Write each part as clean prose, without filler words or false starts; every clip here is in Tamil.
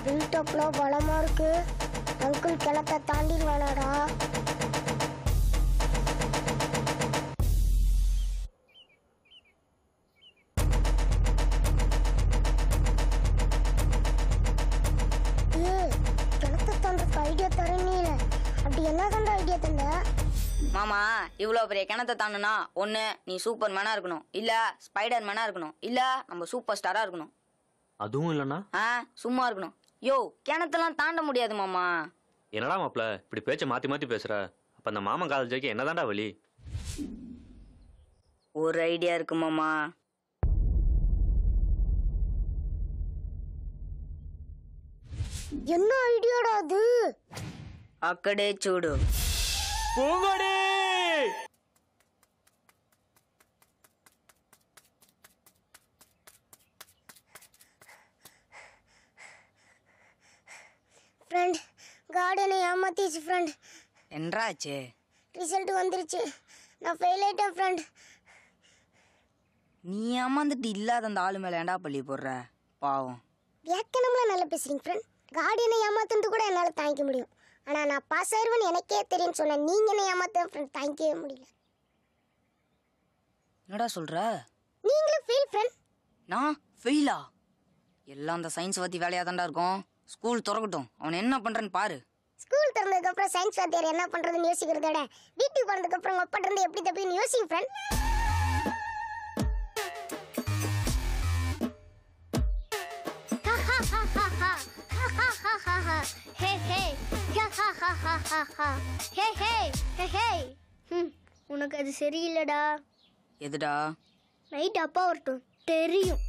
பில்டப்ல பலமா இருக்கு. அங்கிள் கிணத்தை தாண்டிடுவானாடா? கிணத்தை தாண்டதுக்கு ஐடியா தரீங்களே, அப்படி என்ன தாண்டா ஐடியா தந்த? மாமா, இவ்வளவு பெரிய கிணத்தை தாண்டுனா ஒண்ணு நீ சூப்பர் மேனா இருக்கணும், இல்ல ஸ்பைடர் மேனா இருக்கணும், இல்ல நம்ம சூப்பர் ஸ்டாரா இருக்கணும். அதுவும் இல்லனா சும்மா இருக்கணும். யோ, கிணத்தெல்லாம் தாண்ட முடியாது மாமா. என்னடா மாப்ள இப்படி பேச்ச மாத்தி மாத்தி பேசுற? அப்ப அந்த மாமன் காலேஜ் ஜெயிக்க என்னதான்டா வழி? ஒரு ஐடியா இருக்கு மாமா. என்ன ஐடியாடா அது? అక్కడే చూడు. பூங்கொடி ஃப்ரெண்ட், கார்டனை ஏமாத்திச்சு ஃப்ரெண்ட். என்னடாச்சு? ரிசல்ட் வந்துருச்சு, நான் ஃபெயில் ஆயிட்டேன் ஃப்ரெண்ட். நீ ஏமாந்துட்டு இல்லாத அந்த ஆளு மேல ஏண்டா பள்ளி போடுற? பாவம். வியாக்கியனம்லாம் நல்லா பேசுறீங்க ஃப்ரெண்ட். கார்டனை ஏமாத்துறது கூட என்னால் தாங்கிக்க முடியும். ஆனால் நான் பாஸ் ஆயிடுவேன்னு எனக்கே தெரியும்னு சொன்னேன். நீங்கள் என்ன ஏமாத்த ஃப்ரெண்ட் தாங்கிக்கவே முடியல. என்னடா சொல்ற? நீங்களும் ஃபெயில் ஃப்ரெண்ட். நான் ஃபெயிலா? எல்லாம் அந்த சயின்ஸ் பத்தி வேலையா தான்டா இருக்கும். ஸ்கூல் திறக்கட்டும், அவன் என்ன பண்றேன்னு பாரு. ஸ்கூல் திறந்ததுக்கு அப்புறம் சயின்ஸ் வாத்தியார் என்ன பண்றதுன்னு யோசிக்கிறத விட வீட்டுக்கு போனதுக்கு அப்புறம் அப்பா இருந்து எப்படி தப்பின்னு யோசிங்க ஃப்ரெண்ட். உனக்கு அது சரியில்லடா. எதுடா? நைட் அப்பா வரட்டும் தெரியும்.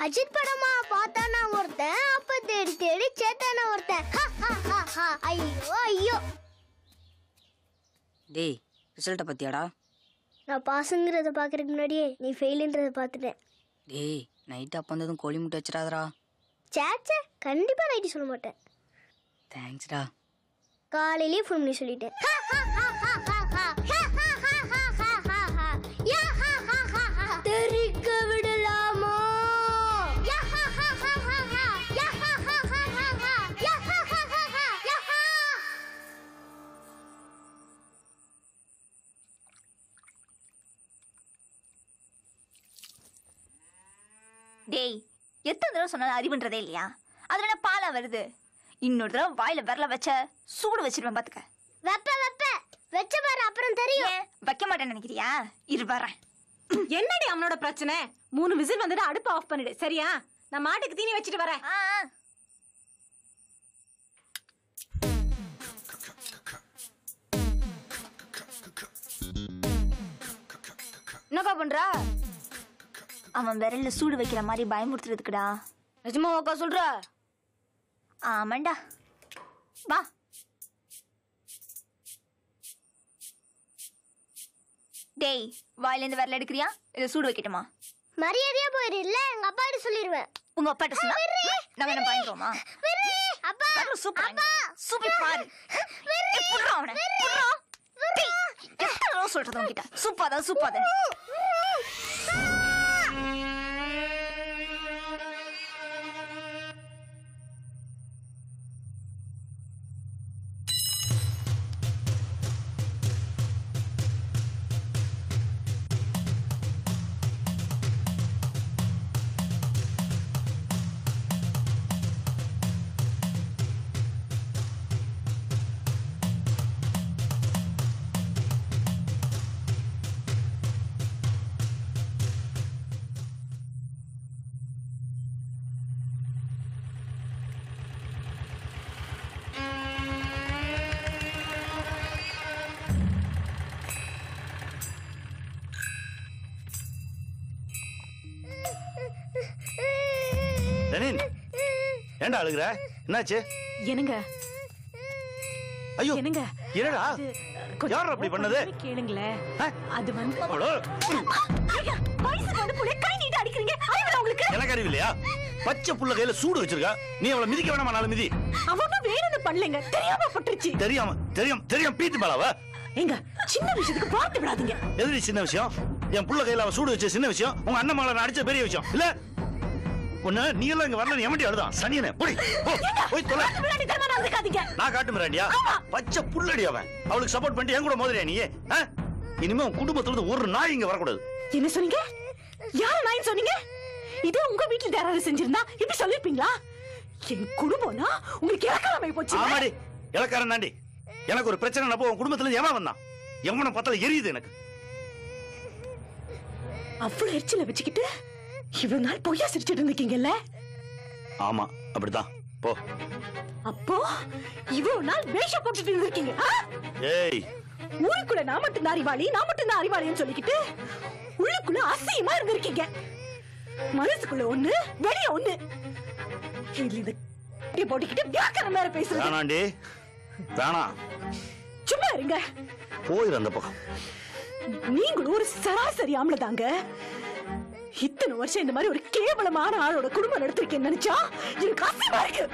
அஜித் படமா பார்த்தானா ஒருத்தன், அப்ப தேடி தேடி சேத்தானா ஒருத்தன். ஐயோ ஐயோ. டேய், ரிசல்ட்டை பத்தியாடா? நான் பாஸுங்கிறத பார்க்கறதுக்கு முன்னாடியே நீ ஃபெயிலுன்றத பார்த்துட்டேன். டேய், நைட்டு அப்போ வந்ததும் கோழி முட்டை வச்சிடாதடா. சேச்சே, கண்டிப்பா நைட்டு சொல்ல மாட்டேன். தேங்க்ஸ்டா. காலையிலேயே ஃபோன் பண்ணி சொல்லிட்டேன். தெரிக்க விடலாமா? டேய், எத்தனை தடவை சொன்னாலும் அறிவுன்றதே இல்லையா? அதுல என்ன பாலா வருது? இன்னொரு தடவை வாயில விரல வச்ச சூடு வச்சிருவேன் பாத்துக்க. வச்ச பாரு, அப்புறம் தெரியும். வைக்க மாட்டேன்னு நினைக்கிறியா? இரு வரேன். என்னடி அவனோட பிரச்சனை? 3 விசில் வந்துட்டு அடுப்பு ஆஃப் பண்ணிடு, சரியா? நான் மாட்டுக்கு தீனி வச்சிட்டு வரேன். என்னக்கா பண்ற? அவன் விரல்ல சூடு வைக்கிற மாதிரி பயமுறுத்துறதுக்குடா. நிஜமாவாக்கா சொல்ற? ஆமாண்டா, வா. டேய், வாயிலேருந்து விரல் எடுக்கிறியா? இதை சூடு வைக்கட்டுமா? மரியாதையா போயிரு, இல்ல எங்க அப்பா கிட்ட சொல்லிடுவேன். உங்க அப்பாட்ட சொன்னா நாங்க என்ன பயந்துருவோமா? சூப்பர் சூப்பர் பாரு. எத்தனை சொல்றது உங்ககிட்ட? சூப்பாதான் சூப்பாதான். ஏண்டா அழுகுற? என்னாச்சு? என்னங்க? ஐயோ என்னங்க? என்னடா? யார் அப்படி பண்ணது? கேளுங்களே. அது வந்து கை நீட்ட அடிக்கிறீங்க. அறிவில்லை உங்களுக்கு? எனக்கு அறிவில்லையா? பச்சை புள்ள கையில சூடு வச்சிருக்கா, நீ அவளை மிதிக்க வேணாமா? நாலு மிதி. அவன் வேணும்னு பண்ணலங்க, தெரியாம பட்டுருச்சு. தெரியாம தெரியாம தெரியாம பீத்து பாலாவா? எங்க சின்ன விஷயத்துக்கு பார்த்து விடாதீங்க. எதுடி சின்ன விஷயம்? என் புள்ள கையில அவ சூடு வச்ச சின்ன விஷயம், உங்க அண்ணன் மகளை நான் அடிச்ச பெரிய விஷயம் இல்ல. உன்ன நீ எல்லாம் இங்க வரல, எமட்டி அழுதான் சனியனே. போடி போய் தொலை. நான் காட்டு மிராண்டியா? பச்சை புள்ளடி அவன். அவளுக்கு சப்போர்ட் பண்ணிட்டு என் கூட மோதுறியா நீ? இனிமே உன் குடும்பத்துல இருந்து ஒரு நாய் இங்க வரக்கூடாது. என்ன சொன்னீங்க? யார நாய் சொன்னீங்க? இதே உங்க வீட்டுல யாராவது செஞ்சிருந்தா இப்படி சொல்லிருப்பீங்களா? என் குடும்பம்னா உங்களுக்கு இலக்காரமை போச்சு. ஆமாடி, இலக்காரன் தாண்டி. எனக்கு ஒரு பிரச்சனை நப்போ உன் குடும்பத்துல இருந்து எவன் வந்தான்? எவனை பார்த்தாலும் எரியுது எனக்கு. அவ்வளவு எரிச்சல வச்சுக்கிட்டு இவ்வளவு நாள் பொய்யா சிரிச்சிட்டு இருந்தீங்கல்ல? ஆமா, அப்படிதான். போ. அப்போ இவ்வளவு நாள் வேஷ போட்டுட்டு இருந்திருக்கீங்க. ஏய், ஊருக்குள்ள நான் மட்டும் தான் அறிவாளி, நான் மட்டும் தான் அறிவாளின்னு சொல்லிக்கிட்டு உள்ளுக்குள்ள அசிங்கமா இருந்திருக்கீங்க. மனசுக்குள்ள ஒண்ணு, வெளிய ஒண்ணு. இது போட்டுக்கிட்டு வியாக்கரம் வேற பேசுறீங்க. வேணாண்டி, வேணாம். சும்மா இருங்க. போயிரு அந்த பக்கம். நீங்களும் ஒரு சராசரி ஆம்பளை தாங்க. இத்தனை வருஷம் இந்த மாதிரி ஒரு கேவலமான ஆளோட குடும்பம் நடத்திருக்கேன்னு நினைச்சா எனக்கு அசிங்கமா இருக்கு.